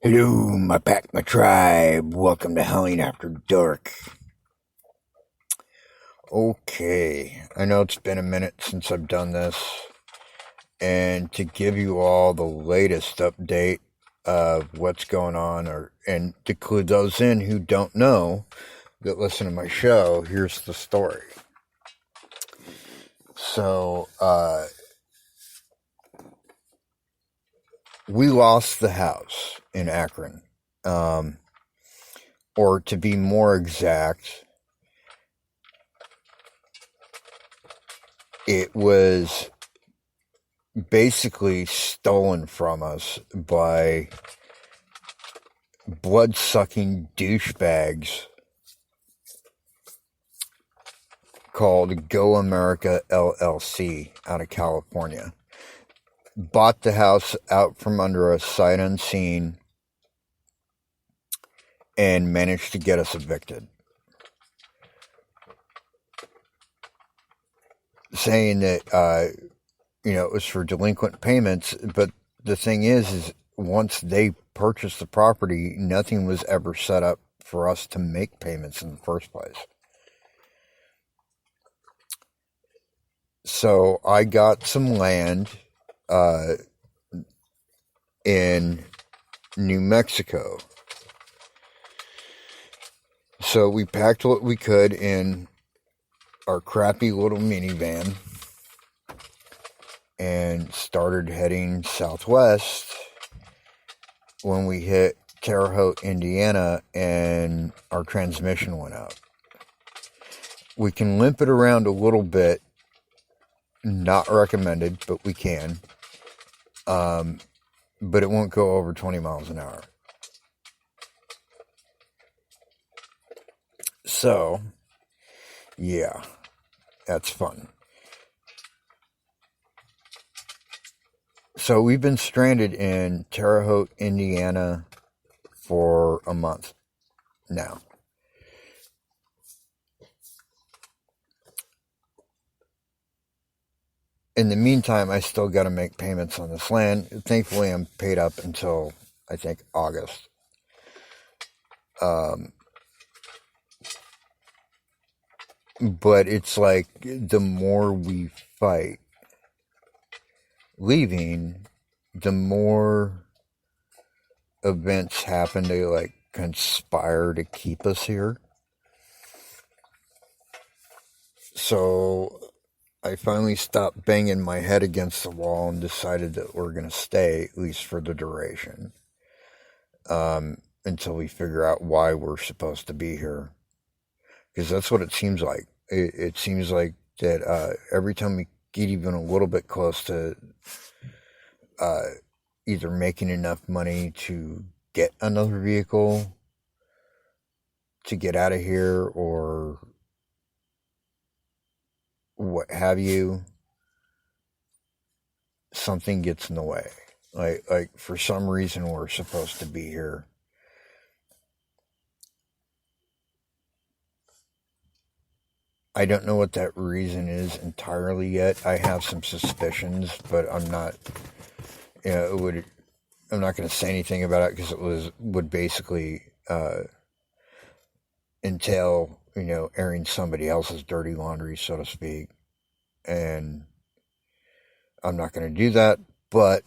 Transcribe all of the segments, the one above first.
Hello, my pack, my tribe. Welcome to Howling After Dark. Okay, I know it's been a minute since I've done this, and to give you all the latest update of what's going on, and to clue those in who don't know that listen to my show, here's the story. So, we lost the house in Akron. Or to be more exact, it was basically stolen from us by blood-sucking douchebags called Go America LLC out of California. Bought the house out from under us sight unseen and managed to get us evicted. Saying that, it was for delinquent payments, but the thing is once they purchased the property, nothing was ever set up for us to make payments in the first place. So I got some land in New Mexico. So we packed what we could in our crappy little minivan and started heading southwest when we hit Terre, Haute, Indiana, and our transmission went out. We can limp it around a little bit. Not recommended, but we can. But it won't go over 20 miles an hour. So, yeah, that's fun. So we've been stranded in Terre Haute, Indiana for a month now. In the meantime, I still got to make payments on this land. Thankfully, I'm paid up until, I think, August. But it's like the more we fight leaving, the more events happen to conspire to keep us here. So I finally stopped banging my head against the wall and decided that we're going to stay, at least for the duration, until we figure out why we're supposed to be here. Because that's what it seems like. It seems like that every time we get even a little bit close to either making enough money to get another vehicle to get out of here or what have you, something gets in the way. Like for some reason we're supposed to be here. I don't know what that reason is entirely yet. I have some suspicions, but I'm not. I'm not going to say anything about it because would basically entail, airing somebody else's dirty laundry, so to speak, and I'm not going to do that. But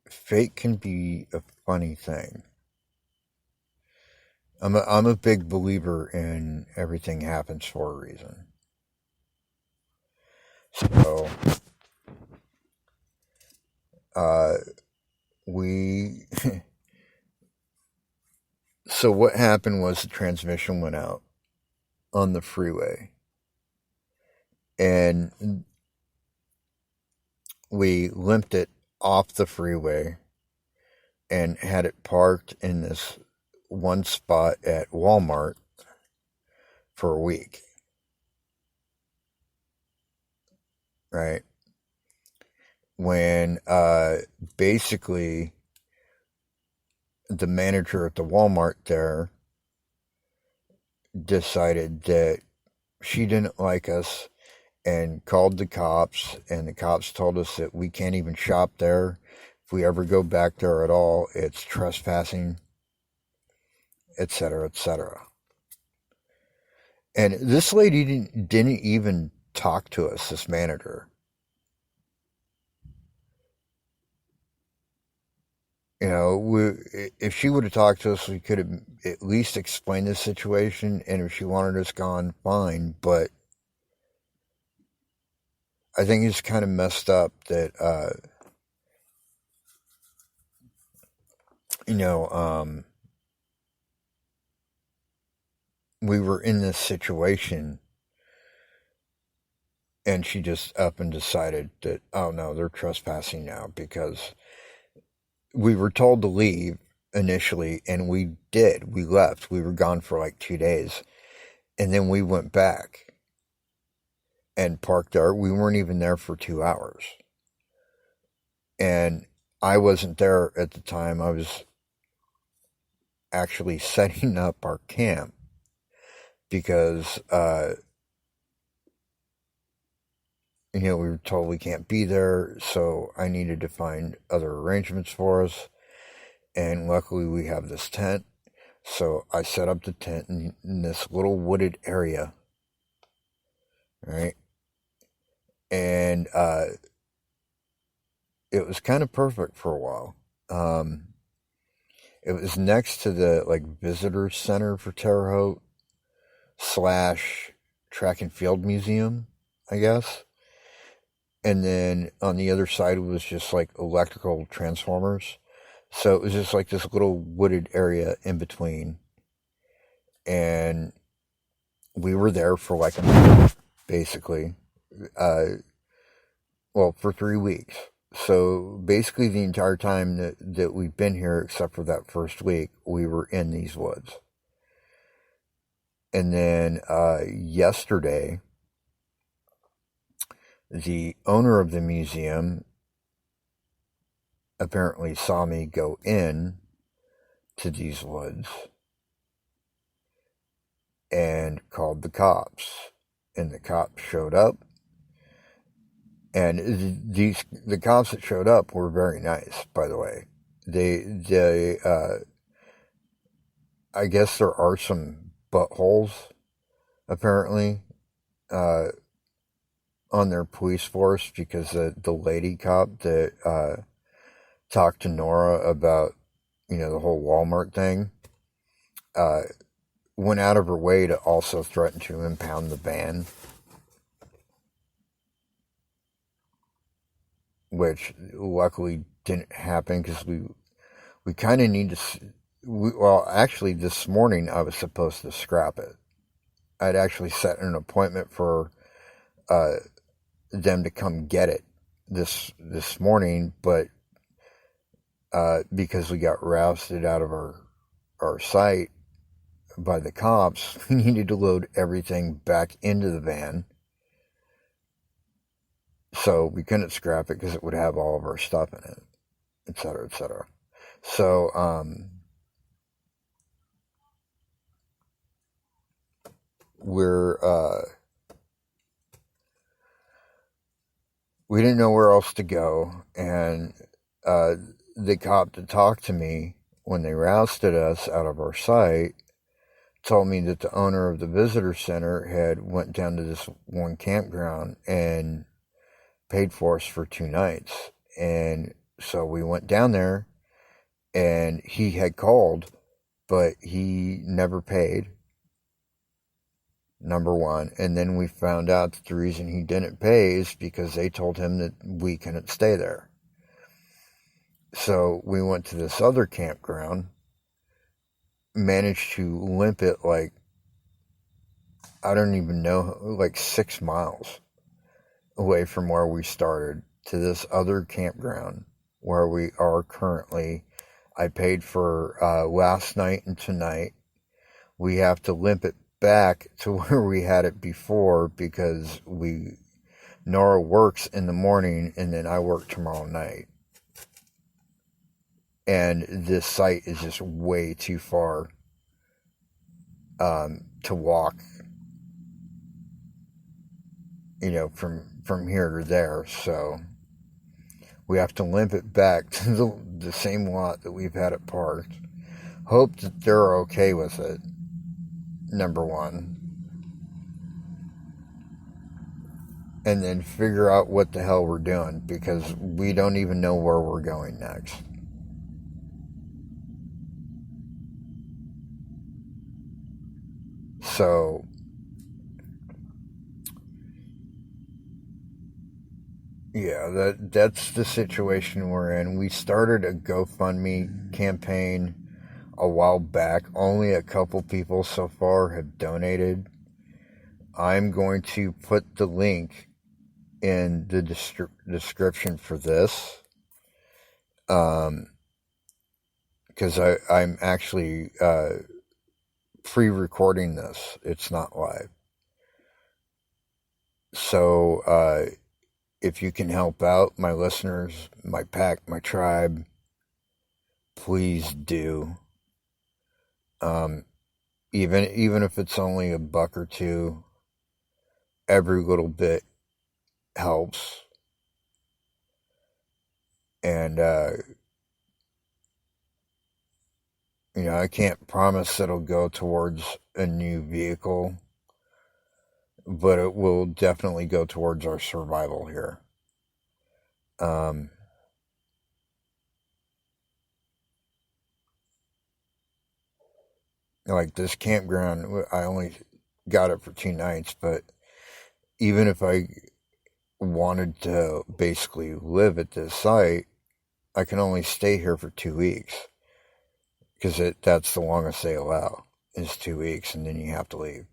fate can be a funny thing. I'm a big believer in everything happens for a reason. So, so what happened was the transmission went out on the freeway. And we limped it off the freeway and had it parked in this one spot at Walmart for a week. Right? When basically the manager at the Walmart there decided that she didn't like us and called the cops, and the cops told us that we can't even shop there If we ever go back there at all, it's trespassing, etc., etc. And this lady didn't even talk to us, this manager. You know, if she would have talked to us, we could have at least explained the situation, and if she wanted us gone, fine. But I think it's kind of messed up that, you know, we were in this situation, and she just up and decided that, oh no, they're trespassing now, because we were told to leave initially, and we did. We left. We were gone for like 2 days, and then we went back and parked there. We weren't even there for 2 hours. And I wasn't there at the time. I was actually setting up our camp because, you know, we were told we can't be there, so I needed to find other arrangements for us. And luckily we have this tent. So I set up the tent in this little wooded area, right? And it was kind of perfect for a while. It was next to the like visitor center for Terre Haute / track and field museum, I guess. And then on the other side was just like electrical transformers. So it was just like this little wooded area in between. And we were there for like a month, basically. Well, for 3 weeks. So basically the entire time that we've been here, except for that first week, we were in these woods. And then yesterday, the owner of the museum apparently saw me go in to these woods and called the cops. And the cops showed up. And the cops that showed up were very nice, by the way. I guess there are some buttholes, apparently, on their police force, because the lady cop that talked to Nora about, you know, the whole Walmart thing, went out of her way to also threaten to impound the van, which luckily didn't happen, because we kind of need to. Well, actually, this morning I was supposed to scrap it. I'd actually set an appointment for them to come get it this morning, but because we got rousted out of our site by the cops, we needed to load everything back into the van. So we couldn't scrap it because it would have all of our stuff in it, etc., etc. So, we didn't know where else to go, and the cop that talked to me when they rousted us out of our site told me that the owner of the visitor center had went down to this one campground and paid for us for 2 nights. And so we went down there, and he had called, but he never paid, number one. And then we found out that the reason he didn't pay is because they told him that we couldn't stay there. So we went to this other campground, managed to limp it like, I don't even know, like 6 miles away from where we started to this other campground where we are currently. I paid for last night and tonight. We have to limp it back to where we had it before, because Nora works in the morning and then I work tomorrow night. And this site is just way too far to walk, you know, from here to there. So We have to limp it back to the same lot that we've had it parked. Hope that they're okay with it, number one. And then figure out what the hell we're doing, because we don't even know where we're going next. So, yeah, that's the situation we're in. We started a GoFundMe campaign a while back. Only a couple people so far have donated. I'm going to put the link in the description for this, because I'm actually pre-recording this. It's not live. So if you can help out my listeners, my pack, my tribe, please do. Even if it's only $1 or $2, every little bit helps. And I can't promise it'll go towards a new vehicle, but it will definitely go towards our survival here. Like this campground, I only got it for 2 nights, but even if I wanted to basically live at this site, I can only stay here for 2 weeks, because that's the longest they allow, is 2 weeks, and then you have to leave.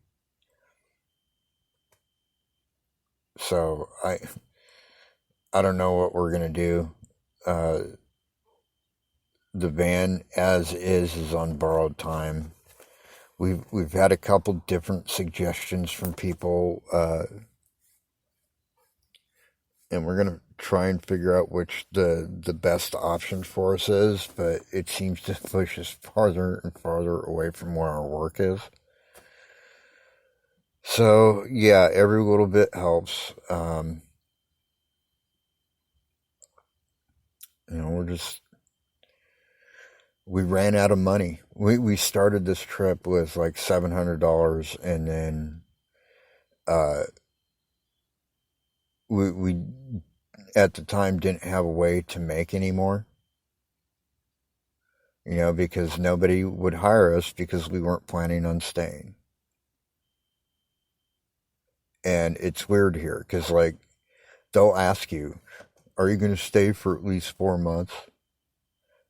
So I don't know what we're gonna do. The van as is on borrowed time. We've had a couple different suggestions from people, and we're gonna try and figure out which the best option for us is. But it seems to push us farther and farther away from where our work is. So yeah, every little bit helps. We ran out of money. We started this trip with like $700, and then we at the time didn't have a way to make any more. Because nobody would hire us because we weren't planning on staying. And it's weird here because, like, they'll ask you, are you going to stay for at least 4 months?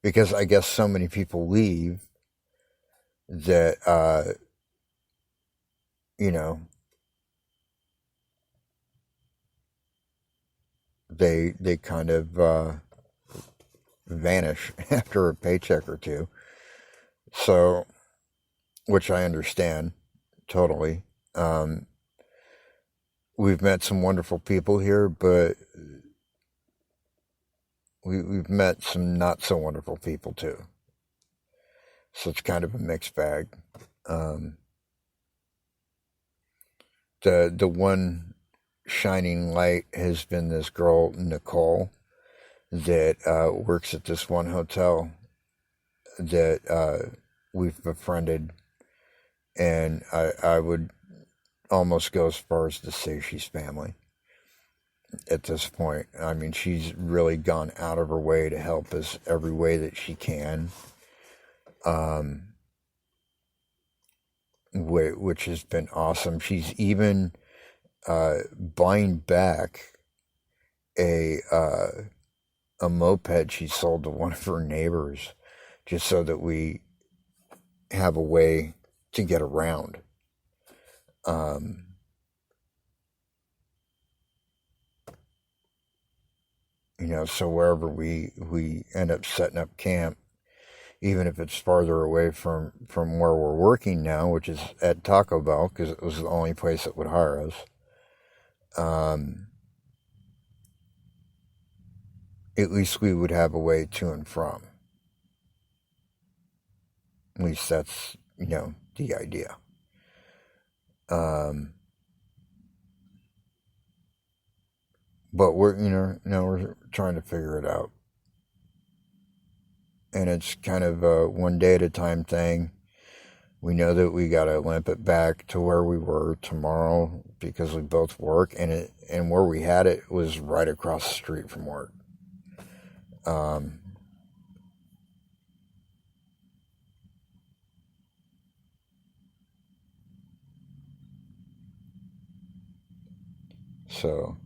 Because I guess so many people leave that, they kind of vanish after a paycheck or two. So, which I understand totally. We've met some wonderful people here, but we've met some not so wonderful people too. So it's kind of a mixed bag. The one shining light has been this girl, Nicole, that works at this one hotel that we've befriended, and I would almost go as far as to say she's family at this point. I mean, she's really gone out of her way to help us every way that she can, which has been awesome. She's even buying back a moped she sold to one of her neighbors, just so that we have a way to get around. So wherever we end up setting up camp, even if it's farther away from where we're working now, which is at Taco Bell, because it was the only place that would hire us, at least we would have a way to and from. At least that's, the idea. But we're trying to figure it out. And it's kind of a one day at a time thing. We know that we got to limp it back to where we were tomorrow because we both work, and where we had it was right across the street from work. Um, so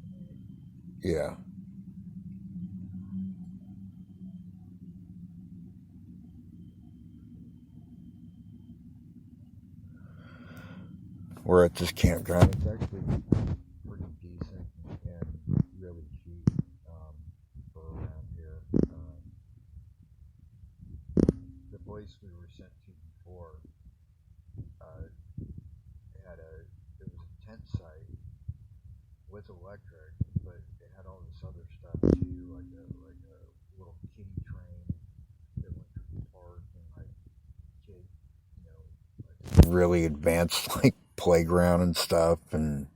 yeah, we're at this campground. It's actually pretty decent and really cheap for around here. The place we were sent to before uh, had it was a tent site with electric, but it had all this other stuff too, like a little kiddie train that went through the park and like kid, like really advanced like playground and stuff and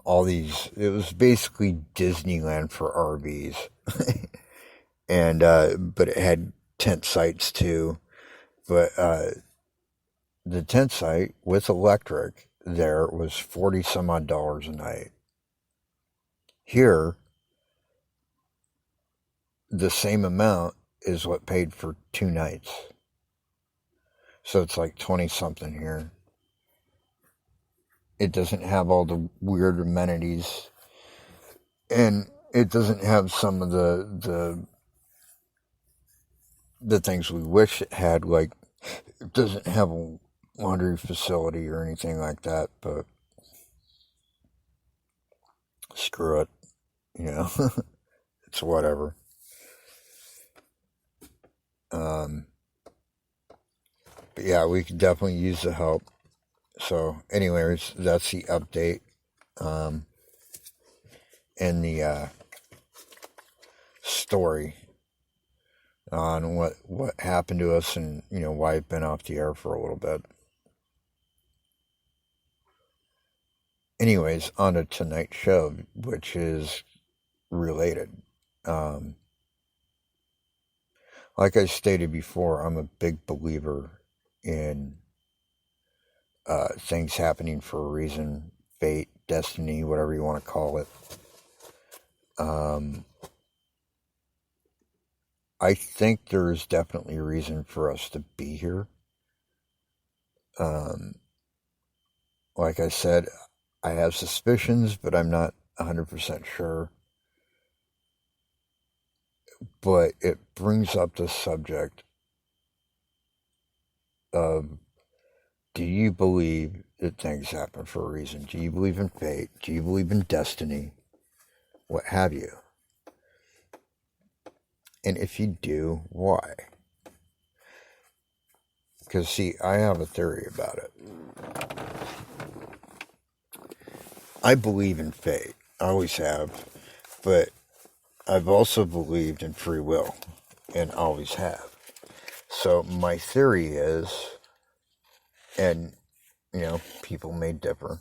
all these. It was basically Disneyland for RVs, and but it had tent sites too. But the tent site with electric there was 40 some odd dollars a night. Here, the same amount is what paid for 2 nights. So it's like 20 something here. It doesn't have all the weird amenities, and it doesn't have some of the things we wish it had. Like, it doesn't have a laundry facility or anything like that, but screw it, you know. It's whatever. um but yeah, we could definitely use the help. So anyways, that's the update, um and the story on what happened to us, and why I've been off the air for a little bit. Anyways, on to tonight's show, which is related. Um, like I stated before, I'm a big believer in things happening for a reason, fate, destiny, whatever you want to call it. Um, I think there is definitely a reason for us to be here. Um, like I said, I have suspicions, but I'm not 100% sure. But it brings up the subject of, do you believe that things happen for a reason? Do you believe in fate? Do you believe in destiny? What have you? And if you do, why? Because, see, I have a theory about it. I believe in fate. I always have. But I've also believed in free will, and always have. So my theory is, and, people may differ,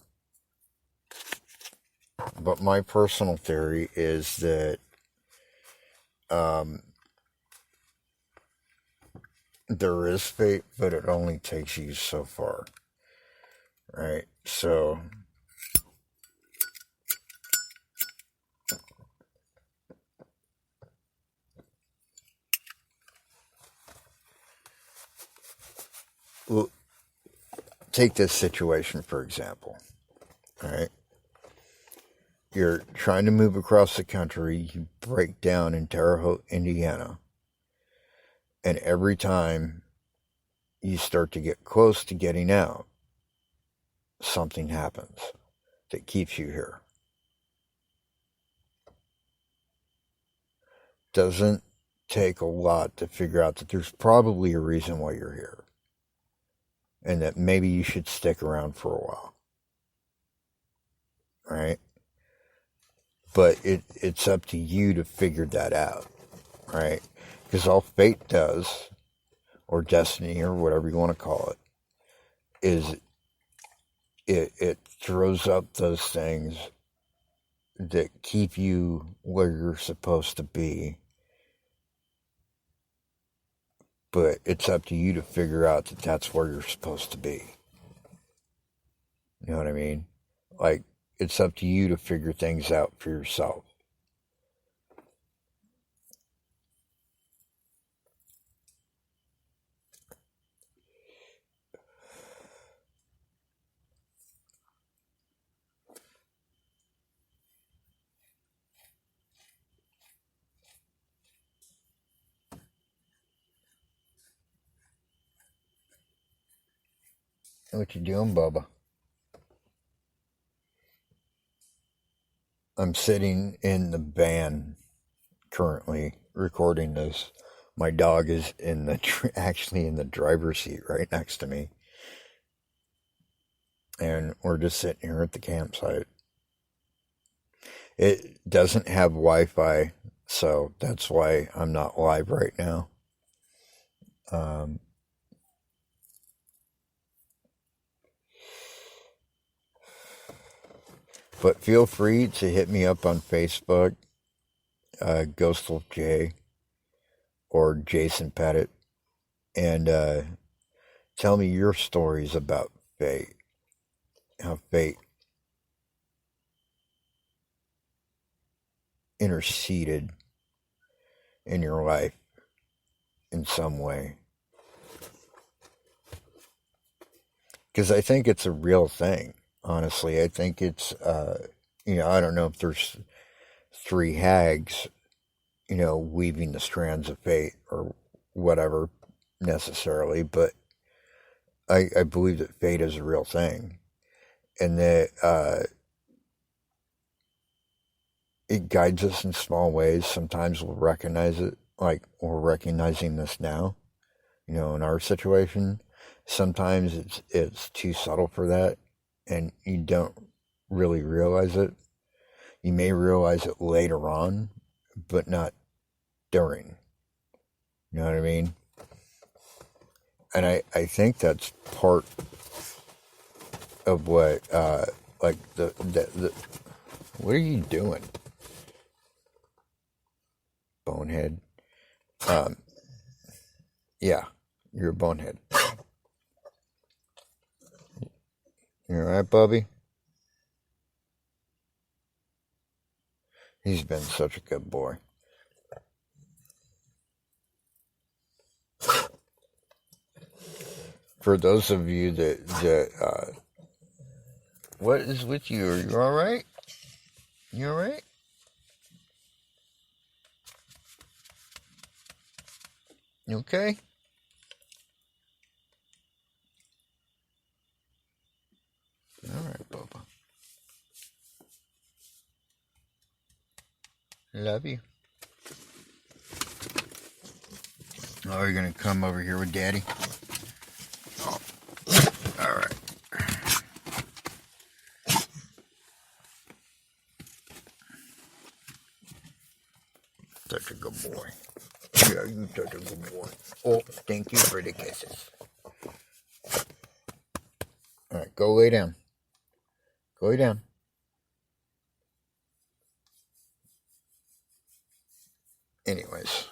but my personal theory is that there is fate, but it only takes you so far. Right? So well, take this situation for example. All right? You're trying to move across the country, you break down in Terre, Haute, Indiana, and every time you start to get close to getting out, something happens that keeps you here. Doesn't take a lot to figure out that there's probably a reason why you're here, and that maybe you should stick around for a while. Right? But it's up to you to figure that out. Right? Because all fate does, or destiny, or whatever you want to call it, is it throws up those things that keep you where you're supposed to be. But it's up to you to figure out that that's where you're supposed to be. You know what I mean? Like, it's up to you to figure things out for yourself. What you doing, Bubba? I'm sitting in the van currently recording this. My dog is actually in the driver's seat right next to me. And we're just sitting here at the campsite. It doesn't have Wi-Fi, so that's why I'm not live right now. But feel free to hit me up on Facebook, Ghostful J, or Jason Pettit, and tell me your stories about fate. How fate interceded in your life in some way. Because I think it's a real thing, honestly. I think it's, I don't know if there's three hags, weaving the strands of fate or whatever necessarily, but I believe that fate is a real thing. And that it guides us in small ways. Sometimes we'll recognize it, like we're recognizing this now, in our situation. Sometimes it's too subtle for that, and you don't really realize it. You may realize it later on, but not during. You know what I mean? And I think that's part of what, like the what are you doing, bonehead? Yeah, you're a bonehead. You alright, Bubby? He's been such a good boy. For those of you that what is with you? Are you alright? You alright? You okay? Alright, Bubba. Love you. Oh, you're gonna come over here with Daddy? Oh. Alright. Such a good boy. Yeah, you such a good boy. Oh, thank you for the kisses. Alright, go lay down. Go lay down. Anyways,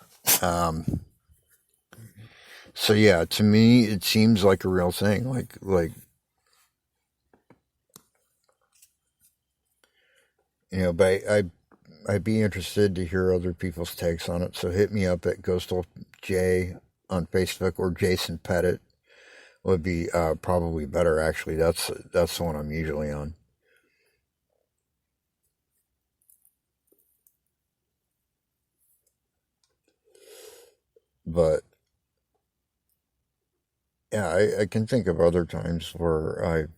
so yeah, to me it seems like a real thing. Like but I'd be interested to hear other people's takes on it. So hit me up at Ghostal J on Facebook, or Jason Pettit would be probably better. Actually, that's the one I'm usually on. But yeah, I can think of other times where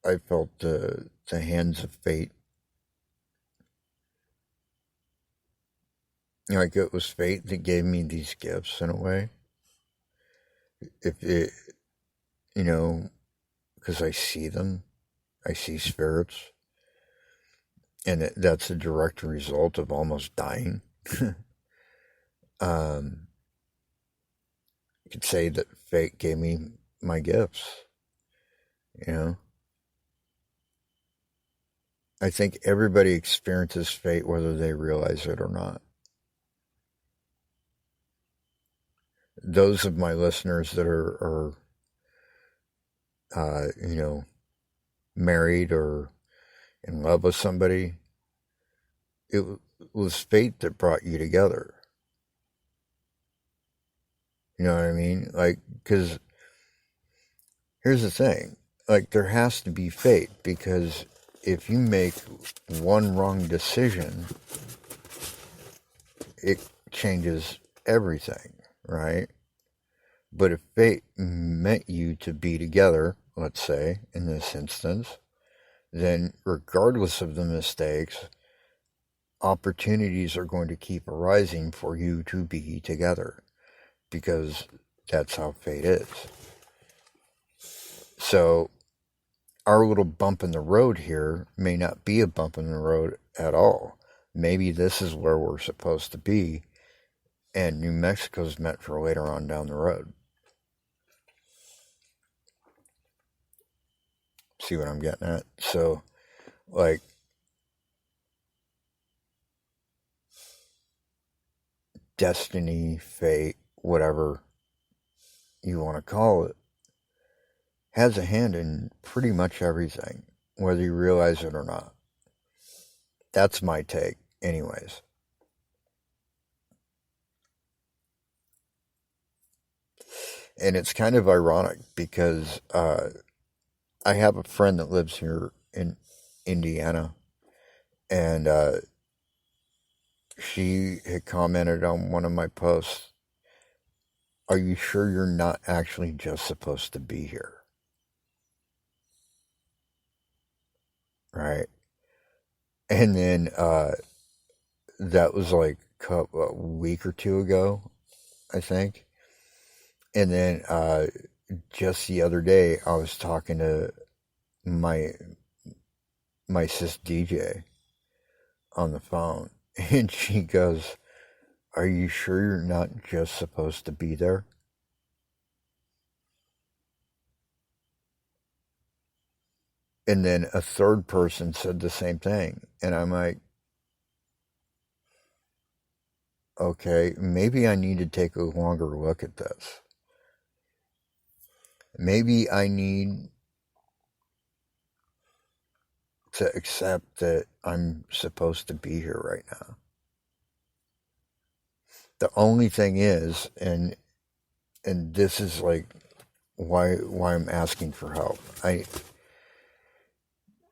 I felt the hands of fate. Like it was fate that gave me these gifts in a way. If it, because I see them, I see spirits, and that's a direct result of almost dying. You could say that fate gave me my gifts, I think everybody experiences fate whether they realize it or not. Those of my listeners that are married or in love with somebody, it was fate that brought you together. You know what I mean? Like, because here's the thing. Like, there has to be fate, because if you make one wrong decision, it changes everything, right? But if fate meant you to be together, let's say, in this instance, then regardless of the mistakes, opportunities are going to keep arising for you to be together, because that's how fate is. So our little bump in the road here may not be a bump in the road at all. Maybe this is where we're supposed to be, and New Mexico's meant for later on down the road. See what I'm getting at? So, like, destiny, fate, whatever you want to call it, has a hand in pretty much everything, whether you realize it or not. That's my take, anyways. And it's kind of ironic because I have a friend that lives here in Indiana, and she had commented on one of my posts, "Are you sure you're not actually just supposed to be here?" Right? And then that was like a week or two ago, I think. And then just the other day, I was talking to my sis DJ on the phone, and she goes, "Are you sure you're not just supposed to be there?" And then a third person said the same thing, and I'm like, okay, maybe I need to take a longer look at this. Maybe I need to accept that I'm supposed to be here right now. The only thing is, and this is like why I'm asking for help.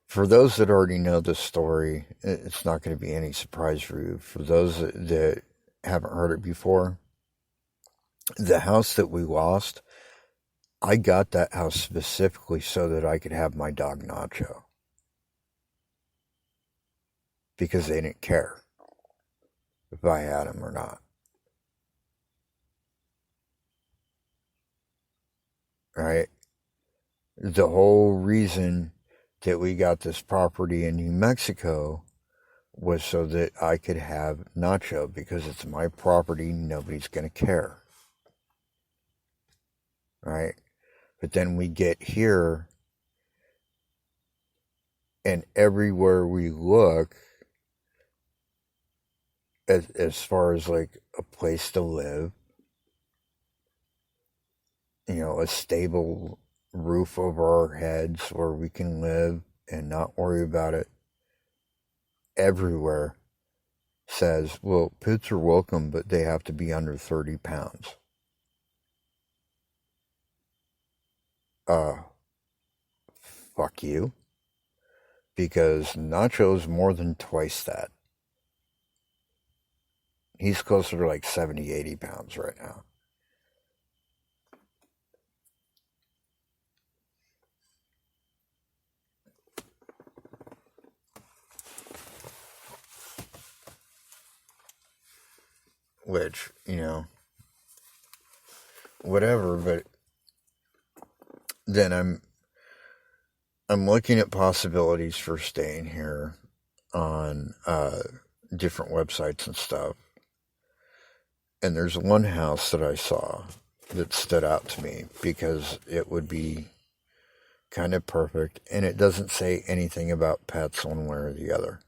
For those that already know the story, it's not going to be any surprise for you. For those that haven't heard it before, the house that we lost, I got that house specifically so that I could have my dog Nacho, because they didn't care if I had him or not. Right? The whole reason that we got this property in New Mexico was so that I could have Nacho, because it's my property, nobody's going to care. Right? But then we get here, and everywhere we look, as far as like a place to live, a stable roof over our heads where we can live and not worry about it, everywhere says, well, pets are welcome, but they have to be under 30 pounds. Fuck you. Because Nacho's more than twice that. He's closer to like 70, 80 pounds right now. Which, whatever, but then I'm looking at possibilities for staying here on different websites and stuff. And there's one house that I saw that stood out to me because it would be kind of perfect, and it doesn't say anything about pets one way or the other,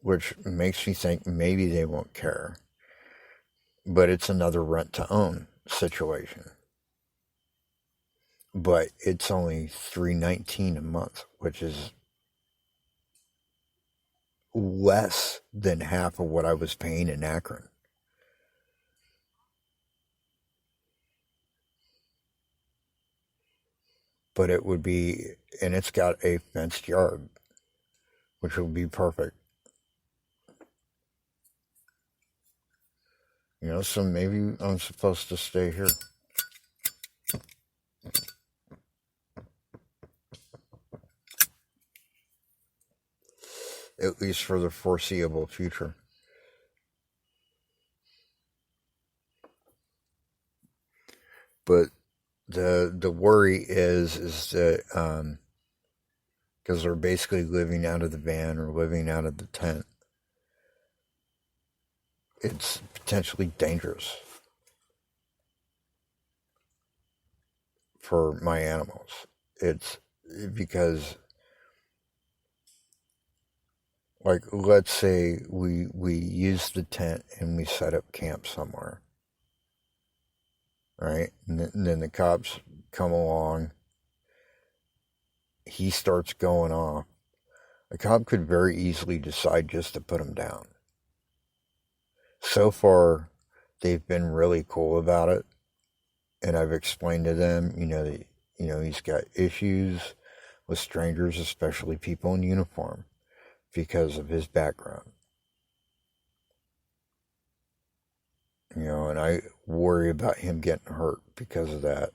which makes me think maybe they won't care. But it's another rent to own situation. But it's only $319 a month, which is less than half of what I was paying in Akron. But it would be, and it's got a fenced yard, which will be perfect. So maybe I'm supposed to stay here. At least for the foreseeable future. But the worry is that because they're basically living out of the van or living out of the tent, it's potentially dangerous for my animals. It's because, like, let's say we use the tent and we set up camp somewhere, right? And then the cops come along. He starts going off. A cop could very easily decide just to put him down. So far, they've been really cool about it, and I've explained to them, that he's got issues with strangers, especially people in uniform, because of his background. And I worry about him getting hurt because of that.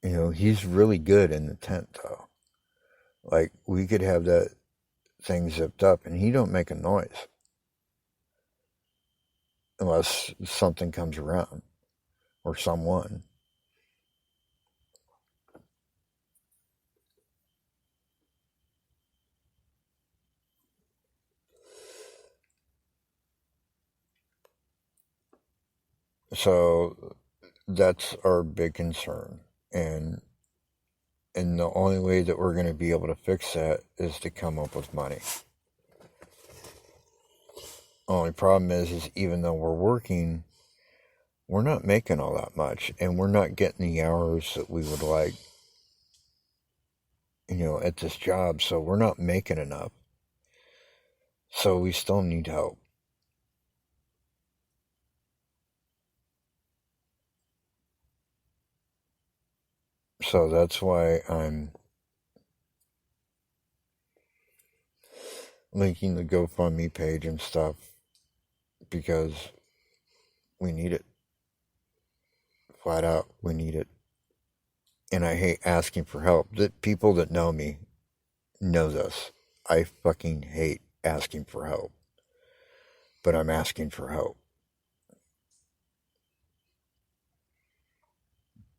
He's really good in the tent, though. Like, we could have that thing zipped up, and he don't make a noise. Unless something comes around. Or someone. So, that's our big concern. And the only way that we're going to be able to fix that is to come up with money. Only problem is even though we're working, we're not making all that much, and we're not getting the hours that we would like, at this job, so we're not making enough. So we still need help. So that's why I'm linking the GoFundMe page and stuff, because we need it. Flat out, we need it. And I hate asking for help. The people that know me know this. I fucking hate asking for help. But I'm asking for help.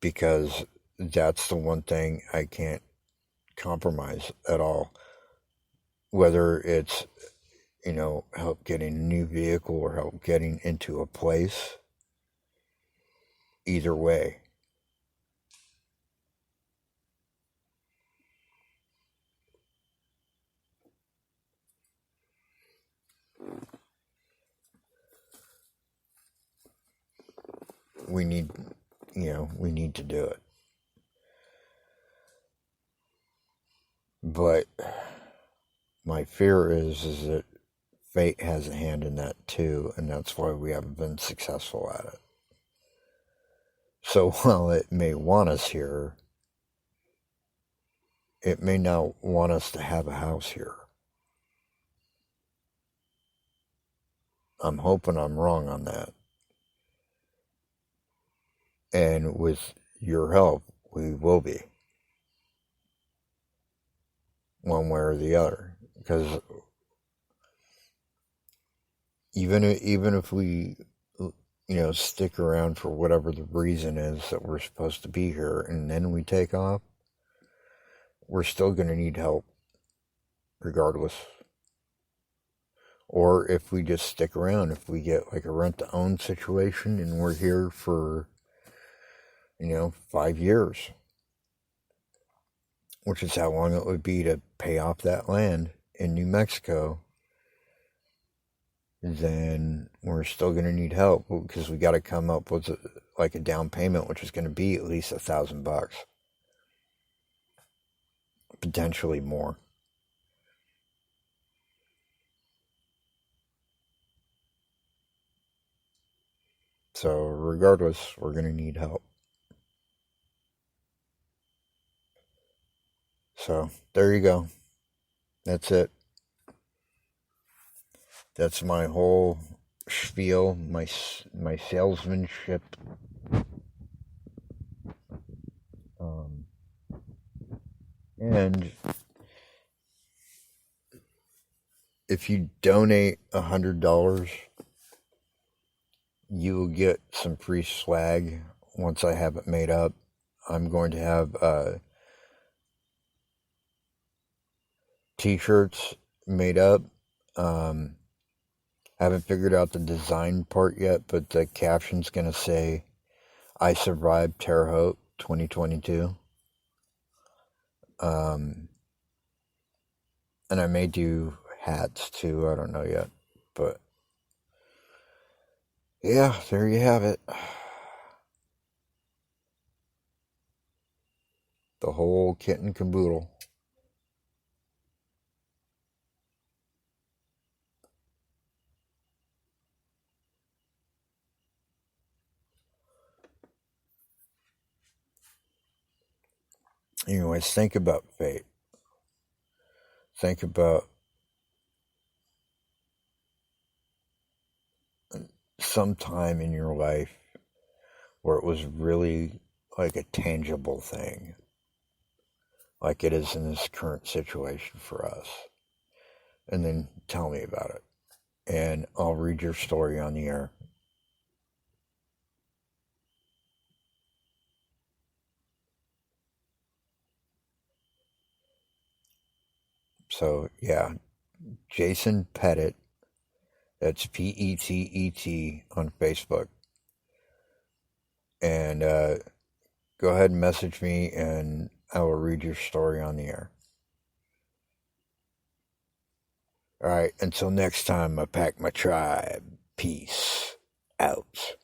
Because that's the one thing I can't compromise at all. Whether it's, help getting a new vehicle or help getting into a place. Either way. We need to do it. But my fear is that fate has a hand in that too, and that's why we haven't been successful at it. So while it may want us here, it may not want us to have a house here. I'm hoping I'm wrong on that. And with your help, we will be. One way or the other. Because even if we, stick around for whatever the reason is that we're supposed to be here, and then we take off, we're still going to need help regardless. Or if we just stick around, if we get like a rent-to-own situation and we're here for, 5 years, which is how long it would be to pay off that land in New Mexico, then we're still going to need help because we got to come up with like a down payment, which is going to be at least $1,000, potentially more. So regardless, we're going to need help. So there you go. That's it. That's my whole spiel, my salesmanship. And if you donate $100, you will get some free swag once I have it made up. I'm going to have t-shirts made up. Haven't figured out the design part yet, but the caption's going to say, I survived Terre Haute 2022. And I may do hats too. I don't know yet. But yeah, there you have it. The whole kit and caboodle. Anyways, think about fate. Think about some time in your life where it was really like a tangible thing, like it is in this current situation for us. And then tell me about it. And I'll read your story on the air. So, yeah, Jason Pettit, that's P-E-T-E-T on Facebook. And go ahead and message me and I will read your story on the air. All right, until next time, I pack my tribe. Peace out.